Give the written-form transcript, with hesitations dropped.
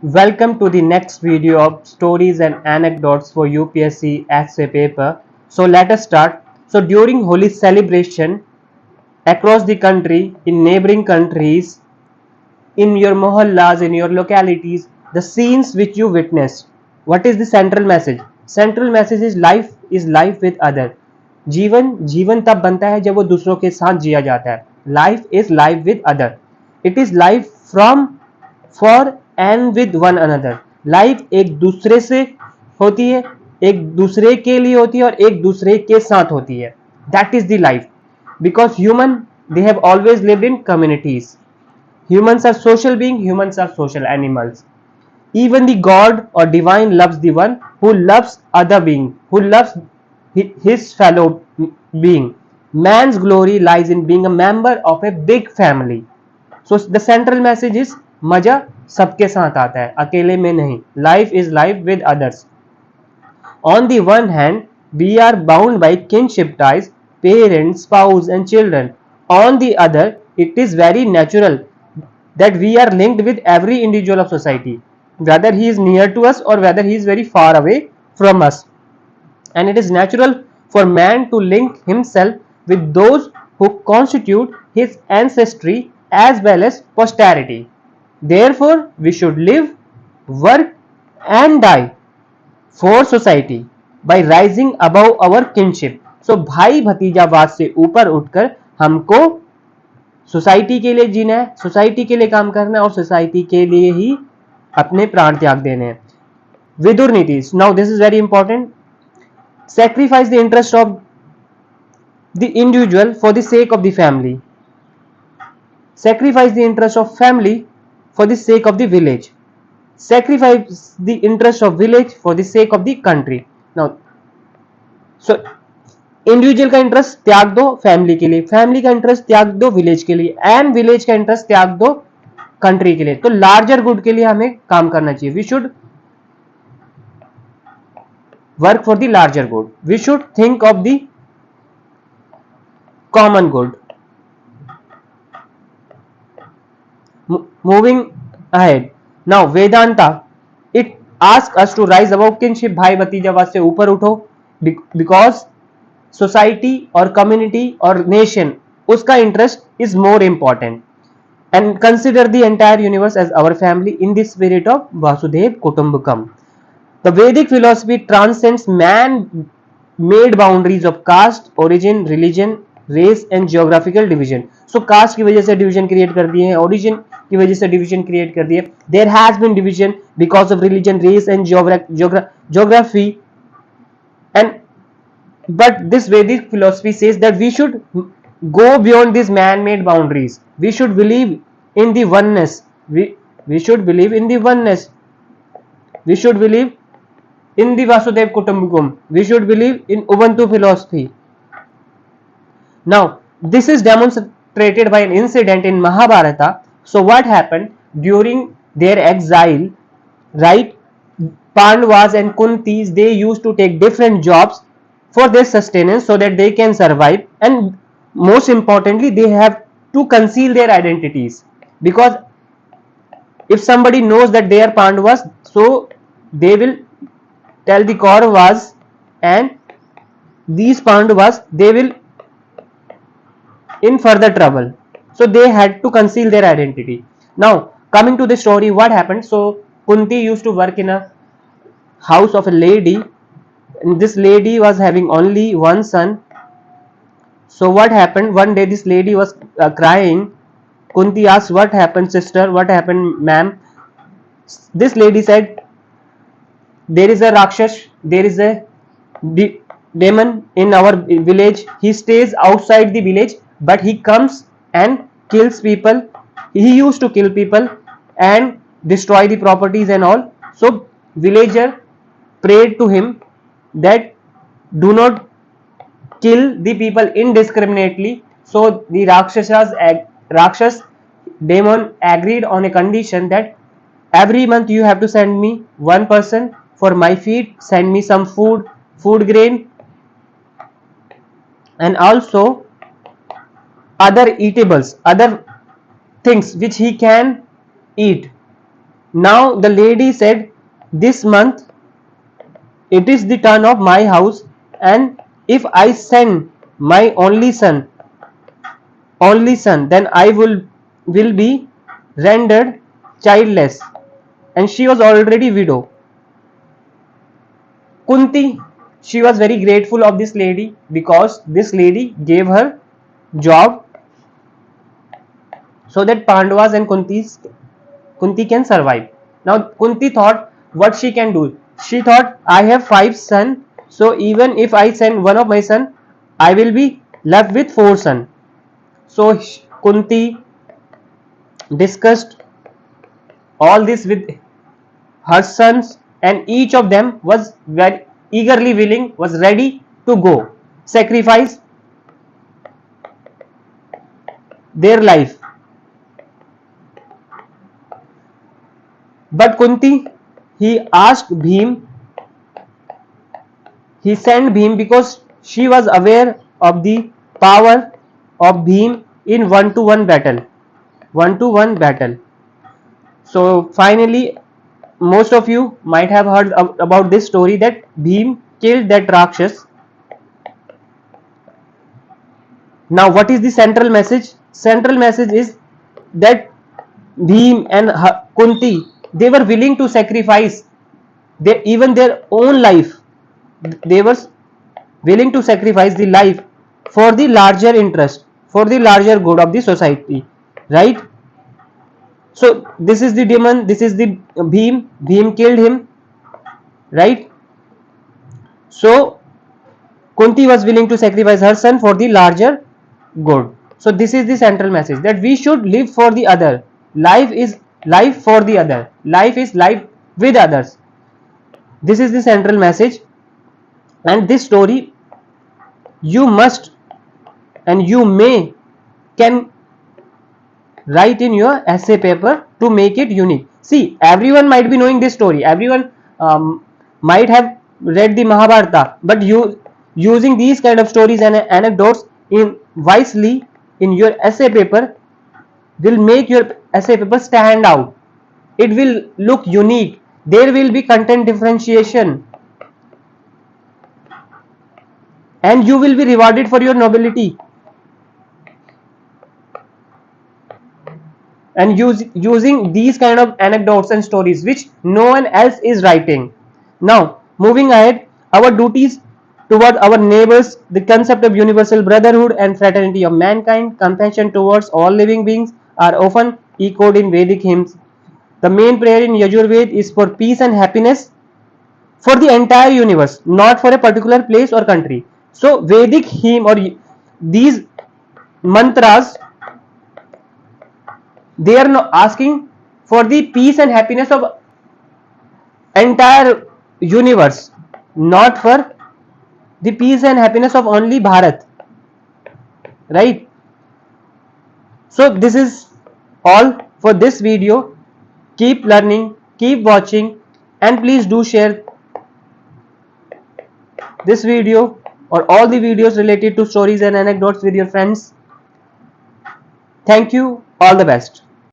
Welcome to the next video of stories and anecdotes for UPSC essay paper. So let us start. So during Holi celebration across the country, in neighboring countries, in your mohallas, in your localities, the scenes which you witnessed. What is the central message? Central message is life with other. जीवन जीवन तब बनता है जब वो दूसरों के साथ जिया जाता है. Life is life with other. It is life from for and with one another. Life एक दूसरे से होती है, एक दूसरे के लिए होती है और एक दूसरे के साथ होती है. That is the life. Because human they have always lived in communities. Humans are social beings, humans are social animals. Even the God or divine loves the one who loves other being, who loves his fellow being. Man's glory lies in being a member of a big family. So the central message is मजा सबके साथ आता है, अकेले में नहीं. Life is life with others. On the one hand, we are bound by kinship ties, parents, spouse, and children. On the other, it is very natural that we are linked with every individual of society, whether he is near to us or whether he is very far away from us. And it is natural for man to link himself with those who constitute his ancestry as well as posterity. Therefore, we should live, work, and die for society by rising above our kinship. So भाई भतीजावाद से ऊपर उठकर हमको society के लिए जीना है, society के लिए काम करना है और सोसाइटी के लिए ही अपने प्राण त्याग देने हैं. विदुर नीति. Now this is very important. Sacrifice the interest of the individual for the sake of the family. Sacrifice the interest of family for the sake of the village. Sacrifice the interest of village for the sake of the country. Now, so individual का interest त्याग दो family के लिए, family का interest त्याग दो village के लिए, एंड विलेज का इंटरेस्ट त्याग दो कंट्री के लिए. तो लार्जर गुड के लिए हमें काम करना चाहिए. We should work for the larger good. We should think of the common good. Moving ahead. Now Vedanta it ask us to rise above kinship. भाई भतीजावाद से ऊपर उठो, बिकॉज सोसाइटी और कम्युनिटी और नेशन, उसका interest is more important. And consider the entire universe as our family in the spirit of Vasudhaiva Kutumbakam. The Vedic philosophy transcends man made boundaries of caste, origin, religion, race and geographical division. So caste की वजह से division create कर दिए हैं, origin की वजह से division create कर दिए. There has been division because of religion, race and geography. And but this Vedic philosophy says that we should go beyond these man-made boundaries. We should believe in the oneness. We should believe in the oneness. We should believe in the Vasudev Kutumbakam. We should believe in Ubuntu philosophy. Now, this is demonstrated by an incident in Mahabharata. So what happened during their exile, right? Pandavas and Kuntis, they used to take different jobs for their sustenance so that they can survive, and most importantly they have to conceal their identities, because if somebody knows that they are Pandavas, so they will tell the Kauravas, and these Pandavas, they will in further trouble. So they had to conceal their identity. Now coming to the story, what happened. So Kunti used to work in a house of a lady, and this lady was having only one son. So what happened, one day this lady was crying. Kunti asked, what happened sister, what happened ma'am? This lady said, there is a Rakshas, there is a demon in our village. He stays outside the village, but he comes and kills people. He used to kill people and destroy the properties and all. So villager prayed to him that do not kill the people indiscriminately. So the Rakshas demon agreed on a condition that every month you have to send me one person for my feed, send me some food grain, and also other eatables, other things which he can eat. Now the lady said, this month it is the turn of my house, and if I send my only son, then I will be rendered childless, and she was already widow. Kunti, she was very grateful of this lady because this lady gave her job so that Pandavas and Kunti can survive. Now Kunti thought what she can do. She thought, I have 5 sons, so even if I send one of my son, I will be left with 4 sons. So Kunti discussed all this with her sons, and each of them was very eagerly willing, was ready to go sacrifice their life. But Kunti, he asked Bhim, he sent Bhim because she was aware of the power of Bhim in one-to-one battle. One-to-one battle. So finally, most of you might have heard about this story that Bhim killed that Rakshas. Now what is the central message? Central message is that Bhim and Kunti, they were willing to sacrifice even their own life. They were willing to sacrifice the life for the larger interest, for the larger good of the society, right? So this is the demon, this is the Bhim. Bhim killed him, right? So Kunti was willing to sacrifice her son for the larger good. So this is the central message, that we should live for the other. Life is life for the other. Life is life with others. This is the central message, and this story you must and you can write in your essay paper to make it unique. See, everyone might be knowing this story. Everyone might have read the Mahabharata, but you using these kind of stories and anecdotes in wisely in your essay paper will make your essay paper stand out. It will look unique. There will be content differentiation, and you will be rewarded for your nobility. And using these kind of anecdotes and stories which no one else is writing. Now, moving ahead, our duties toward our neighbors, the concept of universal brotherhood and fraternity of mankind, compassion towards all living beings are often echoed in Vedic hymns. The main prayer in Yajurveda is for peace and happiness for the entire universe, not for a particular place or country. So, Vedic hymn or these mantras, they are not asking for the peace and happiness of entire universe, not for the peace and happiness of only Bharat, right? So this is all for this video. Keep learning, keep watching, and please do share this video or all the videos related to stories and anecdotes with your friends. Thank you. All the best.